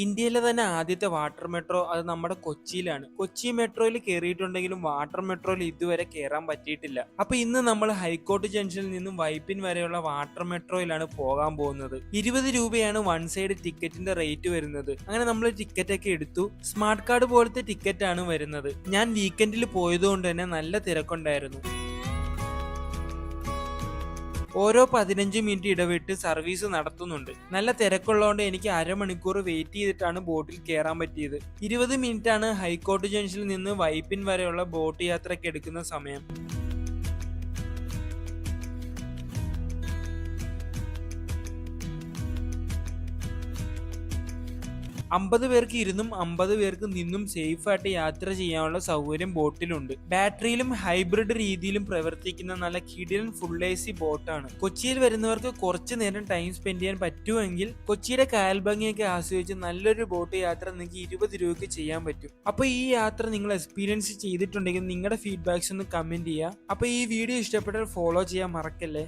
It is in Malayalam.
ഇന്ത്യയിലെ തന്നെ ആദ്യത്തെ വാട്ടർ മെട്രോ അത് നമ്മുടെ കൊച്ചിയിലാണ്. കൊച്ചി മെട്രോയിൽ കയറിയിട്ടുണ്ടെങ്കിലും വാട്ടർ മെട്രോയിൽ ഇതുവരെ കയറാൻ പറ്റിയിട്ടില്ല. അപ്പൊ ഇന്ന് നമ്മൾ ഹൈക്കോർട്ട് ജംഗ്ഷനിൽ നിന്നും വൈപ്പിൻ വരെയുള്ള വാട്ടർ മെട്രോയിലാണ് പോകാൻ പോകുന്നത്. 20 രൂപയാണ് വൺ സൈഡ് ടിക്കറ്റിന്റെ റേറ്റ് വരുന്നത്. അങ്ങനെ നമ്മൾ ടിക്കറ്റ് ഒക്കെ എടുത്തു. സ്മാർട്ട് കാർഡ് പോലത്തെ ടിക്കറ്റ് ആണ് വരുന്നത്. ഞാൻ വീക്കെൻഡിൽ പോയതുകൊണ്ട് തന്നെ നല്ല തിരക്കുണ്ടായിരുന്നു. ഓരോ 15 മിനിറ്റ് ഇടവിട്ട് സർവീസ് നടത്തുന്നുണ്ട്. നല്ല തിരക്കുള്ളതുകൊണ്ട് എനിക്ക് അരമണിക്കൂർ വെയിറ്റ് ചെയ്തിട്ടാണ് ബോട്ടിൽ കയറാൻ പറ്റിയത്. 20 മിനിറ്റ് ആണ് ഹൈക്കോർട്ട് ജംഗ്ഷനിൽ നിന്ന് വൈപ്പിൻ വരെയുള്ള ബോട്ട് യാത്രയ്ക്ക് എടുക്കുന്ന സമയം. 50 പേർക്ക് ഇരുന്നും 50 പേർക്ക് നിന്നും സേഫ് ആയിട്ട് യാത്ര ചെയ്യാനുള്ള സൗകര്യം ബോട്ടിലുണ്ട്. ബാറ്ററിയിലും ഹൈബ്രിഡ് രീതിയിലും പ്രവർത്തിക്കുന്ന നല്ല കിടിലൻ ഫുൾ AC ബോട്ടാണ്. കൊച്ചിയിൽ വരുന്നവർക്ക് കുറച്ചു നേരം ടൈം സ്പെൻഡ് ചെയ്യാൻ പറ്റുമെങ്കിൽ കൊച്ചിയുടെ കായൽ ഭംഗിയൊക്കെ ആസ്വദിച്ച് നല്ലൊരു ബോട്ട് യാത്ര നിങ്ങൾക്ക് 20 രൂപയ്ക്ക് ചെയ്യാൻ പറ്റും. അപ്പൊ ഈ യാത്ര നിങ്ങൾ എക്സ്പീരിയൻസ് ചെയ്തിട്ടുണ്ടെങ്കിൽ നിങ്ങളുടെ ഫീഡ്ബാക്സ് ഒന്ന് കമന്റ് ചെയ്യുക. അപ്പൊ ഈ വീഡിയോ ഇഷ്ടപ്പെട്ടാൽ ഫോളോ ചെയ്യാൻ മറക്കല്ലേ.